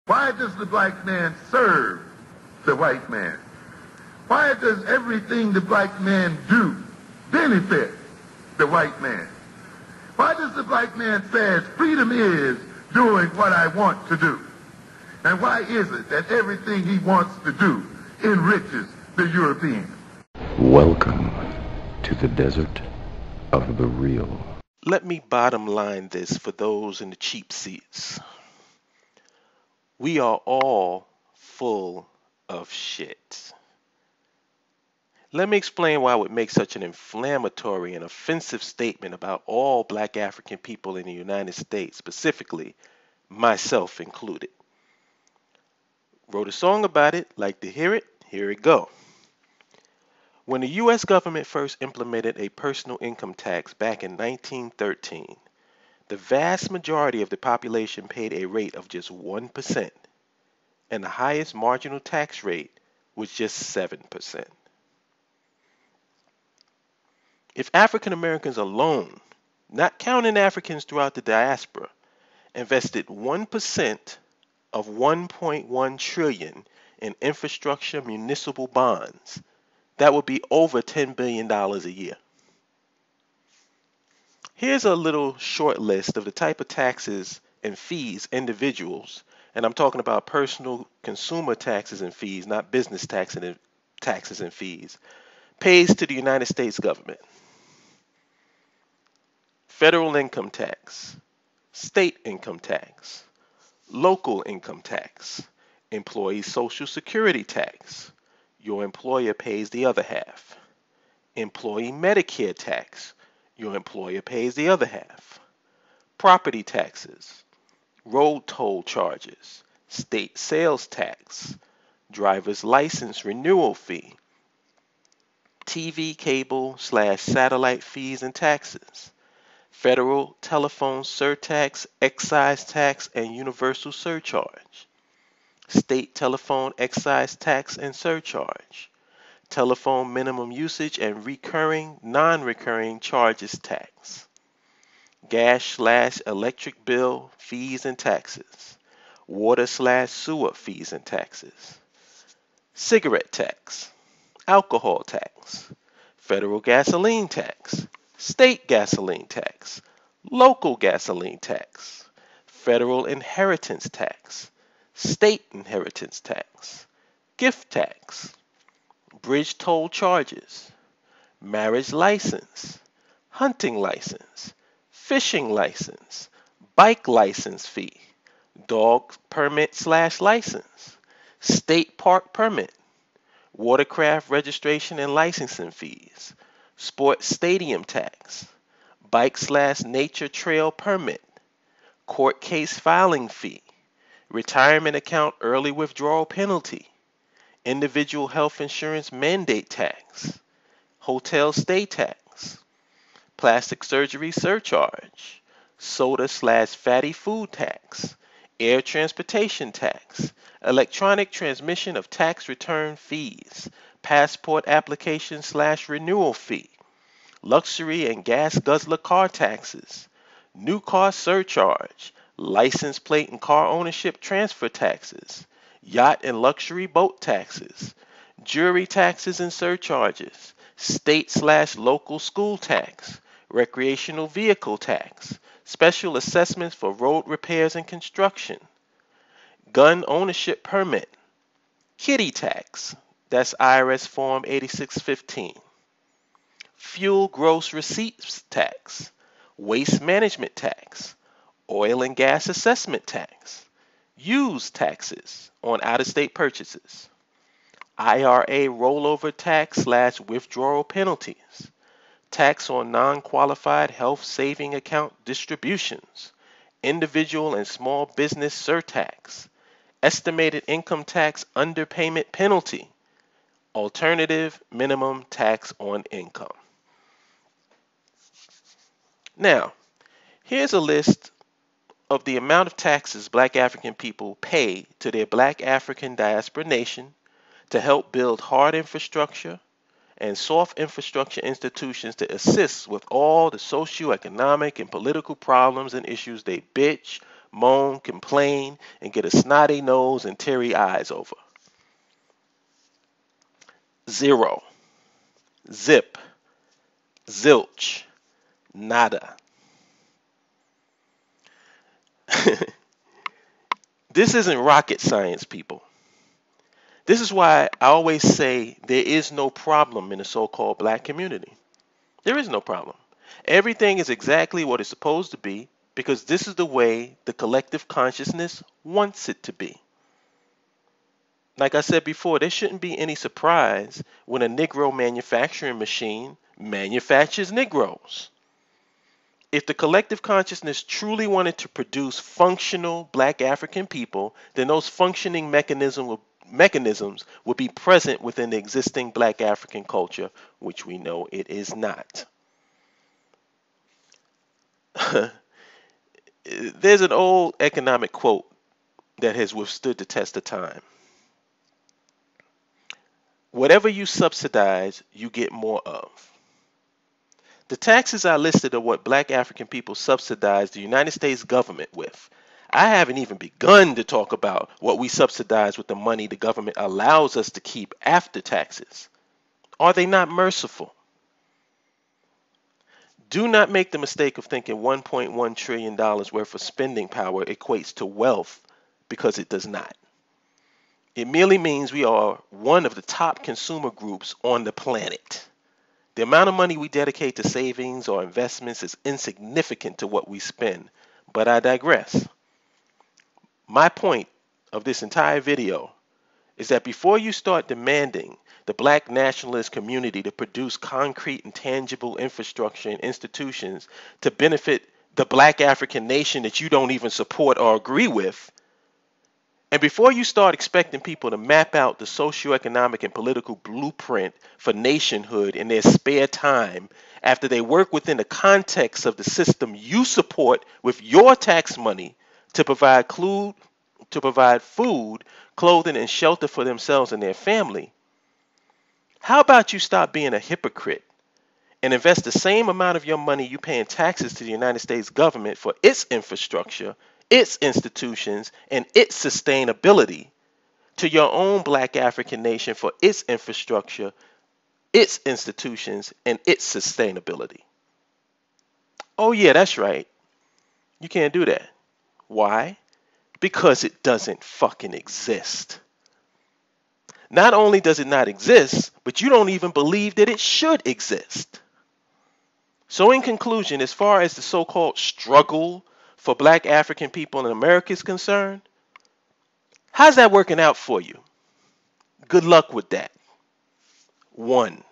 Why does the black man serve the white man? Why does everything the black man do benefit the white man? Why does the black man say freedom is doing what I want to do? And why is it that everything he wants to do enriches the European? Welcome to the desert of the real. Let me bottom line this for those in the cheap seats. We are all full of shit. Let me explain why I would make such an inflammatory and offensive statement about all black African people in the United States, specifically myself included. Wrote a song about it, like to hear it? Here it go. When the U.S. government first implemented a personal income tax back in 1913, the vast majority of the population paid a rate of just 1%, and the highest marginal tax rate was just 7%. If African Americans alone, not counting Africans throughout the diaspora, invested 1% of 1.1 trillion in infrastructure municipal bonds, that would be over $10 billion a year. Here's a little short list of the type of taxes and fees individuals, and I'm talking about personal consumer taxes and fees, not business taxes and fees, pays to the United States government. Federal income tax, state income tax, local income tax, employee social security tax. Your employer pays the other half. Employee Medicare tax. Your employer pays the other half. Property taxes, road toll charges, state sales tax, driver's license renewal fee, TV, cable/satellite fees and taxes, federal telephone surtax, excise tax, and universal surcharge, state telephone excise tax and surcharge, telephone minimum usage and recurring, non-recurring charges tax, gas/electric bill fees and taxes, water/sewer fees and taxes, cigarette tax, alcohol tax, federal gasoline tax, state gasoline tax, local gasoline tax, federal inheritance tax, state inheritance tax, gift tax, bridge toll charges, marriage license, hunting license, fishing license, bike license fee, dog permit/license, state park permit, watercraft registration and licensing fees, sports stadium tax, bike/nature trail permit, court case filing fee, retirement account early withdrawal penalty, individual health insurance mandate tax, hotel stay tax, plastic surgery surcharge, soda/fatty food tax, air transportation tax, electronic transmission of tax return fees, passport application/renewal fee, luxury and gas guzzler car taxes, new car surcharge, license plate and car ownership transfer taxes, yacht and luxury boat taxes, jury taxes and surcharges, state/local school tax, recreational vehicle tax, special assessments for road repairs and construction, gun ownership permit, kitty tax, that's IRS Form 8615, fuel gross receipts tax, waste management tax, oil and gas assessment tax, use taxes on out-of-state purchases, IRA rollover tax/withdrawal penalties, tax on non-qualified health saving account distributions, individual and small business surtax, estimated income tax underpayment penalty, alternative minimum tax on income. Now, here's a list of the amount of taxes black African people pay to their black African diaspora nation to help build hard infrastructure and soft infrastructure institutions to assist with all the socioeconomic and political problems and issues they bitch, moan, complain, and get a snotty nose and teary eyes over. 0. Zip. Zilch. Nada. This isn't rocket science, people. This is why I always say there is no problem in the so-called black community. There is no problem. Everything is exactly what it's supposed to be because this is the way the collective consciousness wants it to be. Like I said before, there shouldn't be any surprise when a Negro manufacturing machine manufactures Negroes. If the collective consciousness truly wanted to produce functional black African people, then those functioning mechanisms would be present within the existing black African culture, which we know it is not. There's an old economic quote that has withstood the test of time. Whatever you subsidize, you get more of. The taxes I listed are what black African people subsidize the United States government with. I haven't even begun to talk about what we subsidize with the money the government allows us to keep after taxes. Are they not merciful? Do not make the mistake of thinking $1.1 trillion worth of spending power equates to wealth, because it does not. It merely means we are one of the top consumer groups on the planet. The amount of money we dedicate to savings or investments is insignificant to what we spend, but I digress. My point of this entire video is that before you start demanding the black nationalist community to produce concrete and tangible infrastructure and institutions to benefit the black African nation that you don't even support or agree with, and before you start expecting people to map out the socioeconomic and political blueprint for nationhood in their spare time after they work within the context of the system you support with your tax money to provide food, clothing, and shelter for themselves and their family, how about you stop being a hypocrite and invest the same amount of your money you pay in taxes to the United States government for its infrastructure, its institutions, and its sustainability to your own black African nation for its infrastructure, its institutions, and its sustainability. Oh yeah, that's right. You can't do that. Why? Because it doesn't fucking exist. Not only does it not exist, but you don't even believe that it should exist. So in conclusion, as far as the so-called struggle for black African people in America is concerned, how's that working out for you? Good luck with that. 1.